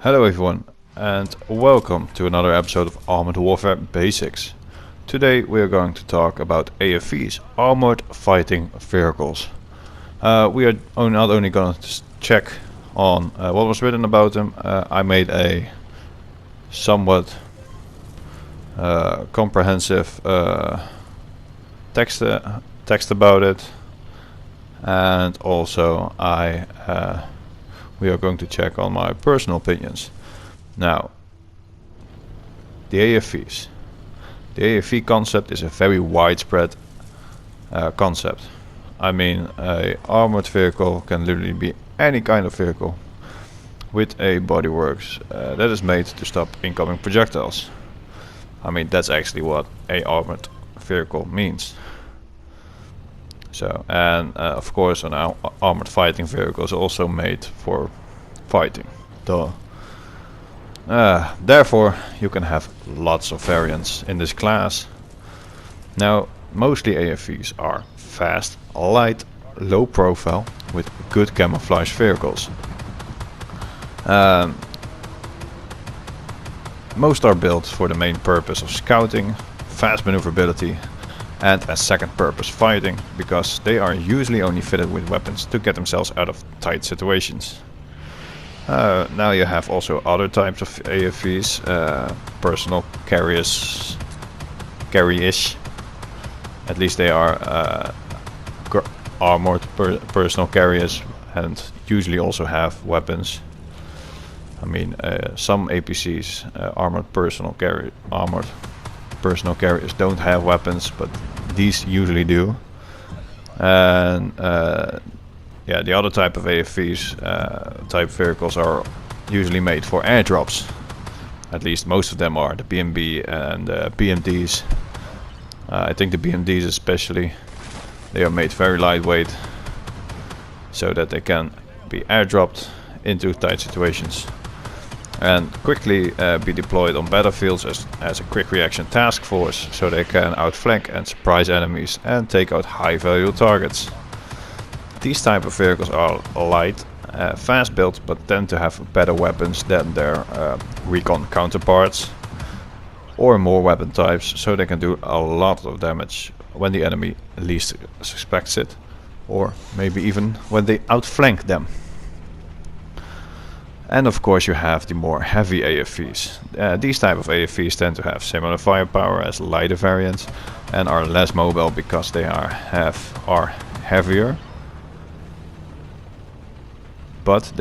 Hello everyone, and welcome to another episode of Armored Warfare Basics. Today we are going to talk about AFVs, Armored Fighting Vehicles. We are not only going to check on what was written about them. I made a somewhat comprehensive text about it, and also we are going to check on my personal opinions. Now, the AFVs. The AFV concept is a very widespread concept. I mean, a armored vehicle can literally be any kind of vehicle with a bodyworks that is made to stop incoming projectiles. I mean, that's actually what a armored vehicle means. So, and of course, an armored fighting vehicle is also made for fighting. Duh. Therefore, you can have lots of variants in this class. Now, mostly AFVs are fast, light, low profile with good camouflage vehicles. Most are built for the main purpose of scouting, fast maneuverability, and as second purpose fighting, because they are usually only fitted with weapons to get themselves out of tight situations. Now you have also other types of AFVs, personal carriers, carry-ish. At least they are armored personal carriers and usually also have weapons. I mean, some APCs, armored personal carriers don't have weapons, but these usually do. And yeah, the other type of AFVs, type vehicles, are usually made for airdrops. At least most of them are, the BMB and BMDs. I think the BMDs especially, they are made very lightweight so that they can be airdropped into tight situations and quickly be deployed on battlefields as a quick reaction task force, so they can outflank and surprise enemies and take out high value targets. These type of vehicles are light, fast built, but tend to have better weapons than their recon counterparts, or more weapon types, so they can do a lot of damage when the enemy least suspects it, or maybe even when they outflank them. And of course you have the more heavy AFVs. These type of AFVs tend to have similar firepower as lighter variants and are less mobile because they are heavier. But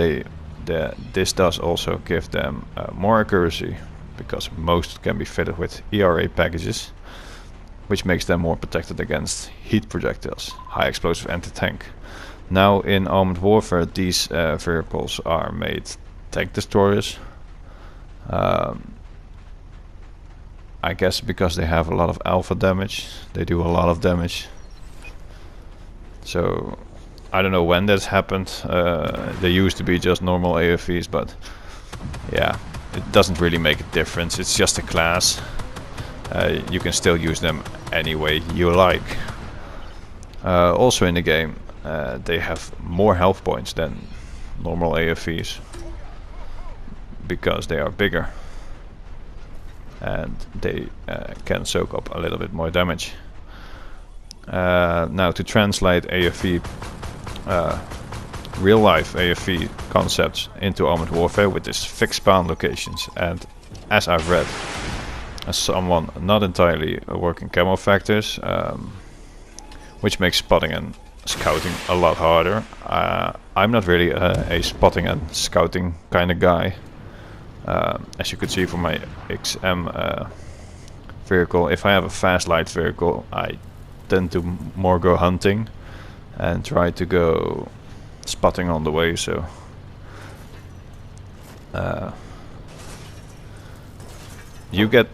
this does also give them more accuracy, because most can be fitted with ERA packages, which makes them more protected against heat projectiles, high explosive anti-tank. Now in armored warfare, these vehicles are made tank destroyers. I guess because they have a lot of alpha damage, they do a lot of damage. So I don't know when that's happened. They used to be just normal AFVs, but yeah, it doesn't really make a difference. It's just a class. You can still use them any way you like. Also in the game, they have more health points than normal AFVs, because they are bigger and they can soak up a little bit more damage. Now to translate AFV, real life AFV concepts into armored warfare with this fixed spawn locations, and as I've read, as someone not entirely working camo factors, which makes spotting and scouting a lot harder. I'm not really a spotting and scouting kind of guy. As you could see from my XM vehicle, if I have a fast light vehicle, I tend to more go hunting and try to go spotting on the way. So you get,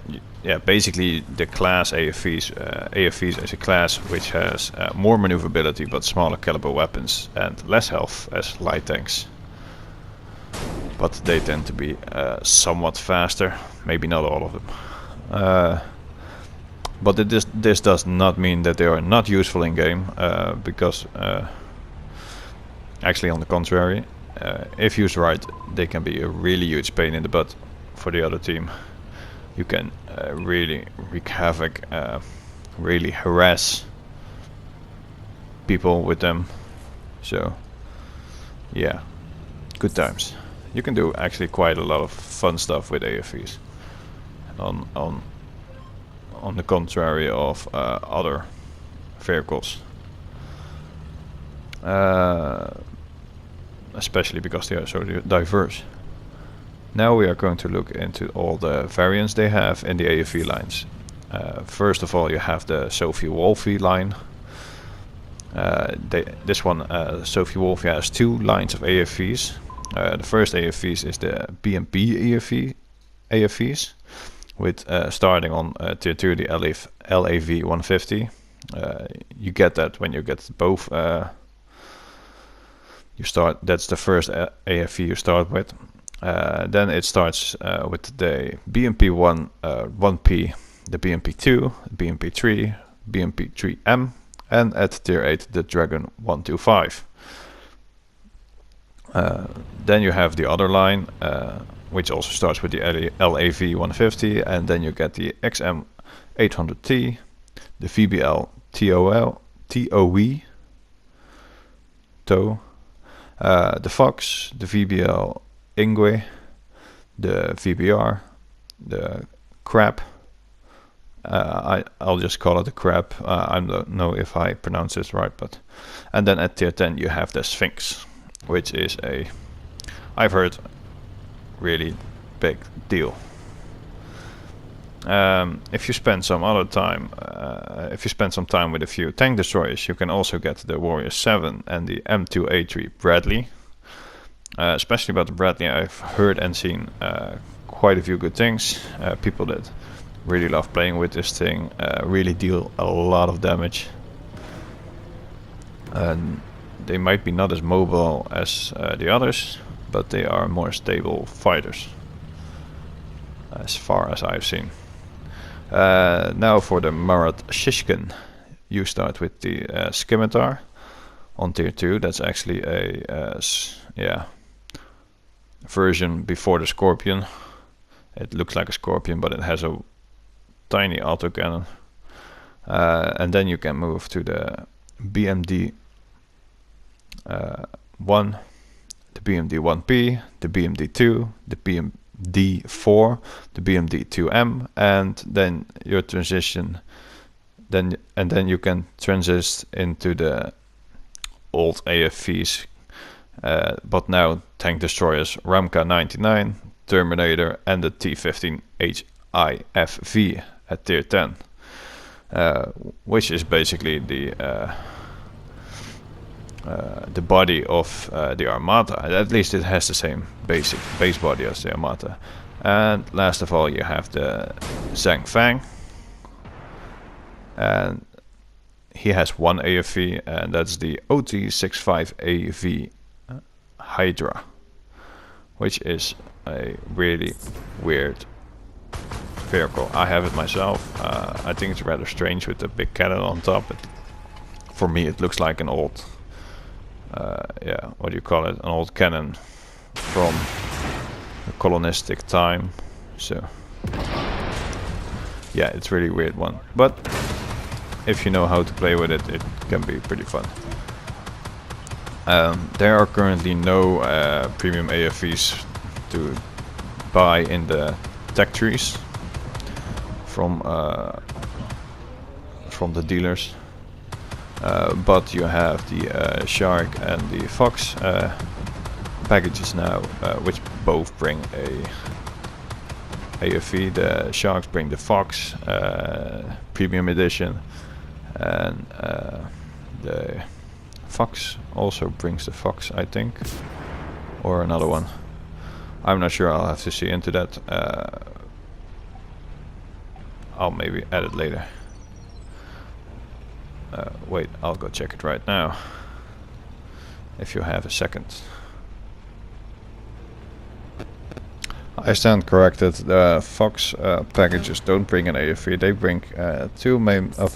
yeah, basically the class AFVs. AFVs is a class which has more maneuverability but smaller caliber weapons and less health as light tanks. But they tend to be somewhat faster, maybe not all of them. But this does not mean that they are not useful in game, because actually on the contrary, if used right, they can be a really huge pain in the butt for the other team. You can really wreak havoc, really harass people with them. So yeah, good times. You can do actually quite a lot of fun stuff with AFVs. On the contrary of other vehicles. Especially because they are so diverse. Now we are going to look into all the variants they have in the AFV lines. First of all, you have the Sophie Wolfie line. This one, Sophie Wolfie, has two lines of AFVs. The first AFVs is the BMP AFVs, with starting on tier 2 the LAV 150. You get that when you get both. That's the first AFV you start with. Then it starts with the BMP 1P, the BMP 2, BMP 3, BMP 3M, and at tier 8 the Dragon 125. Then you have the other line, which also starts with the LAV 150, and then you get the XM 800T, the VBL TOE, the Fox, the VBL Ingwe, the VBR, the Crab. I'll just call it a Crab. I don't know if I pronounce this right, and then at tier 10 you have the Sphinx, which is I've heard, really big deal. If you spend some time with a few tank destroyers, you can also get the Warrior 7 and the M2A3 Bradley. Especially about the Bradley, I've heard and seen quite a few good things. People that really love playing with this thing really deal a lot of damage. And they might be not as mobile as the others, but they are more stable fighters, as far as I've seen. Now for the Marat Shishkin, you start with the Scimitar on tier 2. That's actually a version before the Scorpion. It looks like a Scorpion, but it has a tiny autocannon. And then you can move to the BMD 1, the BMD 1P, the BMD 2, the BMD 4, the BMD 2M, and then your transition. Then you can transit into the old AFVs, but now tank destroyers Ramka 99, Terminator, and the T15 HIFV at tier 10, which is basically the body of the Armata. At least it has the same base body as the Armata. And last of all, you have the Zhang Fang, and he has one AFV, and that's the OT65AV Hydra, which is a really weird vehicle. I have it myself. I think it's rather strange with the big cannon on top. For me, it looks like an old, what do you call it? An old cannon from a colonistic time. So yeah, it's really weird one. But if you know how to play with it, it can be pretty fun. There are currently no premium AFVs to buy in the tech trees from the dealers, but you have the Shark and the Fox packages now, which both bring a AFV. The Sharks bring the Fox premium edition, and the Fox also brings the Fox, I think, or another one. I'm not sure. I'll have to see into that. I'll maybe add it later. Wait, I'll go check it right now, if you have a second. I stand corrected. The Fox packages don't bring an AFV. They bring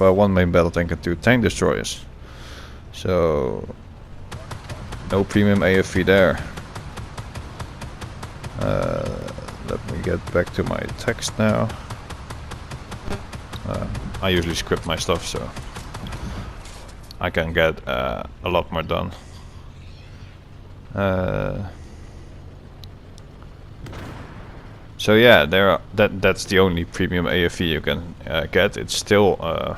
one main battle tank and 2 tank destroyers. So no premium AFV there. Let me get back to my text now. I usually script my stuff so I can get a lot more done. So yeah, that's the only premium AFV you can get. It's still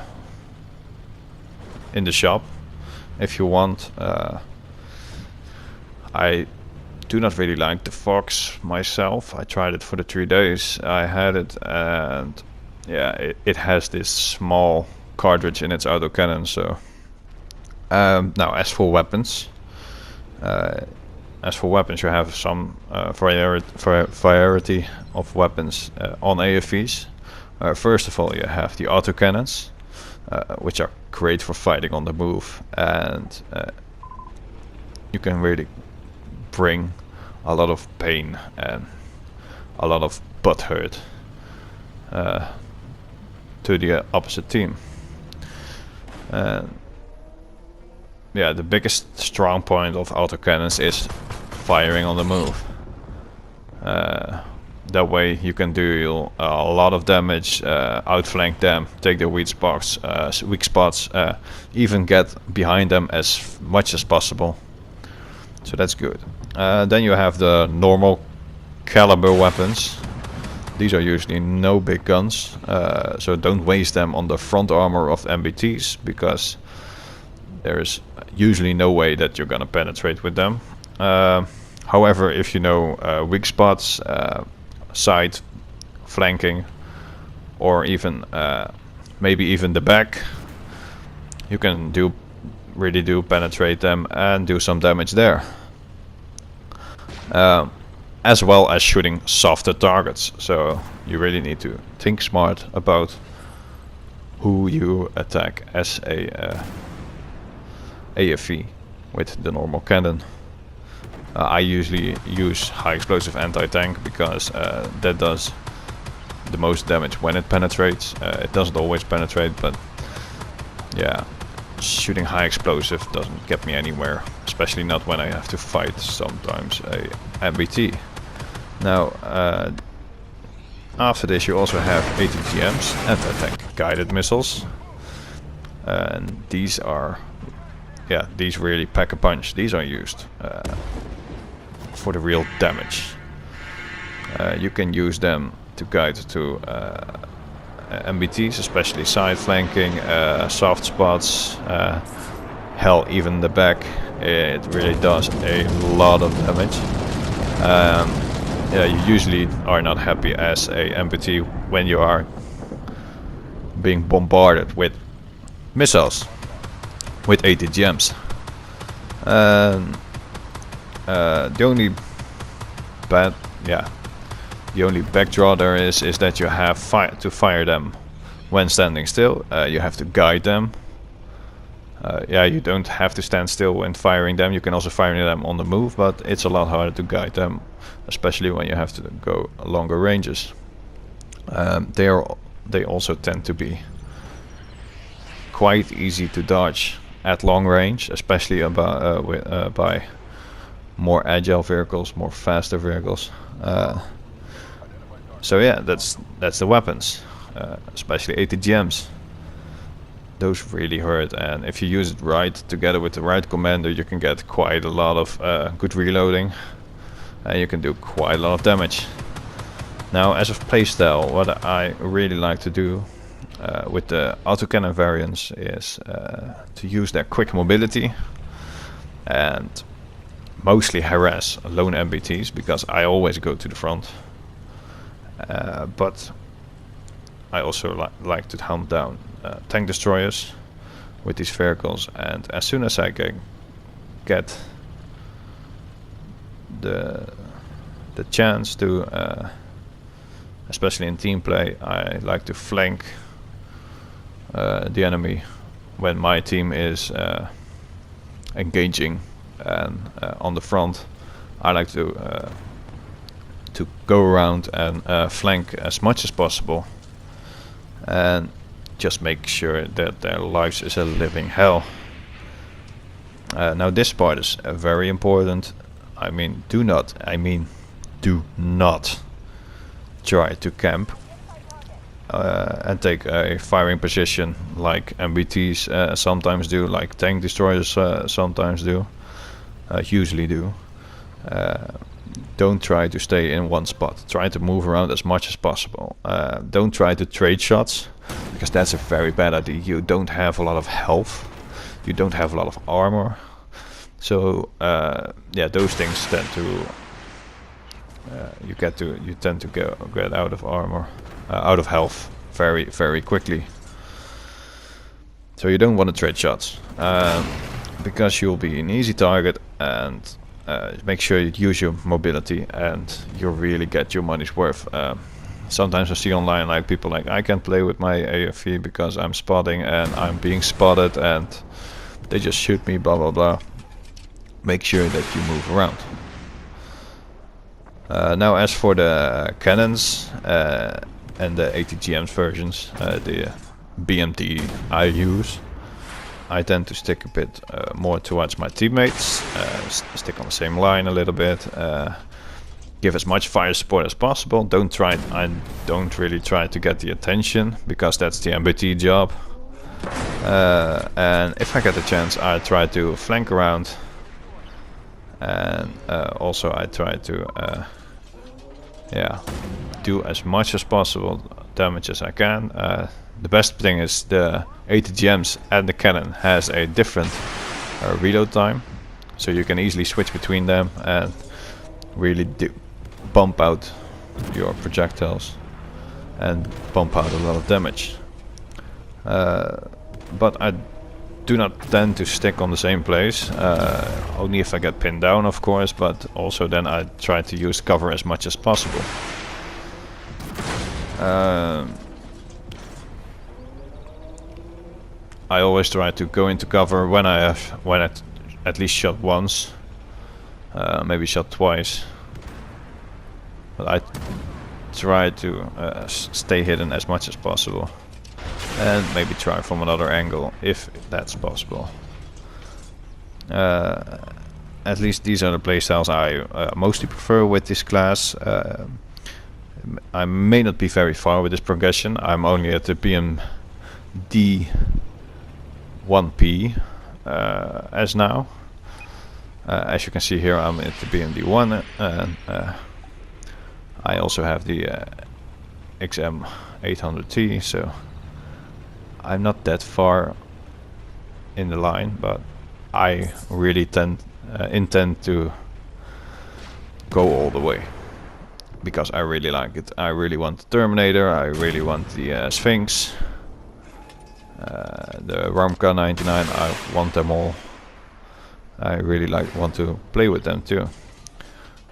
in the shop if you want. I do not really like the Fox myself. I tried it for the 3 days I had it, and yeah, it has this small cartridge in its autocannon. So now as for weapons, you have some variety of weapons on AFVs. First of all, you have the autocannons, which are great for fighting on the move, and you can really bring a lot of pain and a lot of butt hurt to the opposite team. Yeah, the biggest strong point of autocannons is firing on the move. That way you can do a lot of damage, outflank them, take their weak spots, even get behind them as much as possible. So that's good. Then you have the normal caliber weapons. These are usually no big guns, so don't waste them on the front armor of MBTs, because there's usually no way that you're gonna penetrate with them. However, if you know weak spots, side flanking, or even maybe even the back, you can really do penetrate them and do some damage there, as well as shooting softer targets. So you really need to think smart about who you attack as a AFV with the normal cannon. I usually use high explosive anti-tank because that does the most damage when it penetrates. It doesn't always penetrate, but yeah, shooting high explosive doesn't get me anywhere, especially not when I have to fight sometimes a MBT. Now after this you also have ATGMs, anti-tank guided missiles, and these really pack a punch. These are used for the real damage. You can use them to guide to MBTs, especially side flanking, soft spots, hell, even the back. It really does a lot of damage. Yeah, you usually are not happy as a MBT when you are being bombarded with missiles, with ATGMs. The only backdraw there is that you have to fire them when standing still. You have to guide them. Yeah, you don't have to stand still when firing them. You can also fire them on the move, but it's a lot harder to guide them, especially when you have to go longer ranges. They also tend to be quite easy to dodge at long range, especially by more agile vehicles, more faster vehicles. So yeah, that's the weapons, especially ATGMs. Those really hurt, and if you use it right together with the right commander, you can get quite a lot of good reloading, and you can do quite a lot of damage. Now, as of playstyle, what I really like to do with the autocannon variants is to use their quick mobility and mostly harass lone MBTs, because I always go to the front. But I also like to hunt down tank destroyers with these vehicles, and as soon as I can get the chance to, especially in team play, I like to flank the enemy when my team is engaging, and on the front I like to go around and flank as much as possible, and just make sure that their lives is a living hell. Now this part is very important. Do do not try to camp and take a firing position like MBTs sometimes do, like tank destroyers sometimes do, usually do. Don't try to stay in one spot. Try to move around as much as possible. Don't try to trade shots, because that's a very bad idea. You don't have a lot of health. You don't have a lot of armor. So yeah, those things tend to you tend to get out of armor, out of health very quickly. So you don't want to trade shots, because you'll be an easy target, and make sure you use your mobility and you really get your money's worth. Sometimes I see online like people like, I can't play with my AFV because I'm spotting and I'm being spotted and they just shoot me, blah blah blah. Make sure that you move around. Now as for the cannons and the ATGMs versions, the BMT I use, I tend to stick a bit more towards my teammates, stick on the same line a little bit, give as much fire support as possible. I don't really try to get the attention, because that's the MBT job. And if I get the chance, I try to flank around, and also I try to yeah, do as much as possible damage as I can. The best thing is the ATGMs and the cannon has a different reload time, so you can easily switch between them and really bump out your projectiles and pump out a lot of damage. But I do not tend to stick on the same place, only if I get pinned down, of course, but also then I try to use cover as much as possible. I always try to go into cover when I at least shot once, maybe shot twice, but I try to stay hidden as much as possible, and maybe try from another angle if that's possible. At least these are the playstyles I mostly prefer with this class. I may not be very far with this progression. I'm only at the PMD 1P as now. As you can see here, I'm at the BMD 1, and I also have the XM 800T, so I'm not that far in the line, but I really intend to go all the way, because I really like it. I really want the Terminator, I really want the Sphinx, the Ramka 99, I want them all. I really want to play with them too.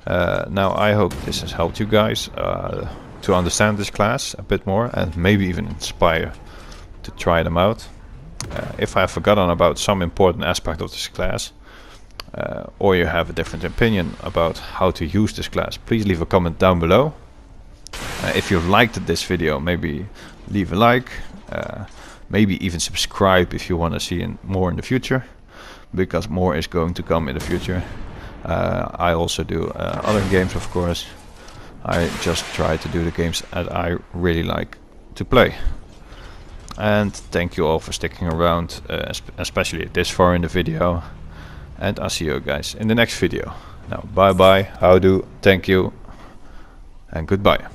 Now I hope this has helped you guys to understand this class a bit more, and maybe even inspire to try them out. If I've forgotten about some important aspect of this class, or you have a different opinion about how to use this class, please leave a comment down below. If you liked this video, maybe leave a like, maybe even subscribe if you want to see more in the future, because more is going to come in the future. I also do other games, of course. I just try to do the games that I really like to play. And thank you all for sticking around, especially this far in the video. And I'll see you guys in the next video. Now, bye bye, howdo, thank you, and goodbye.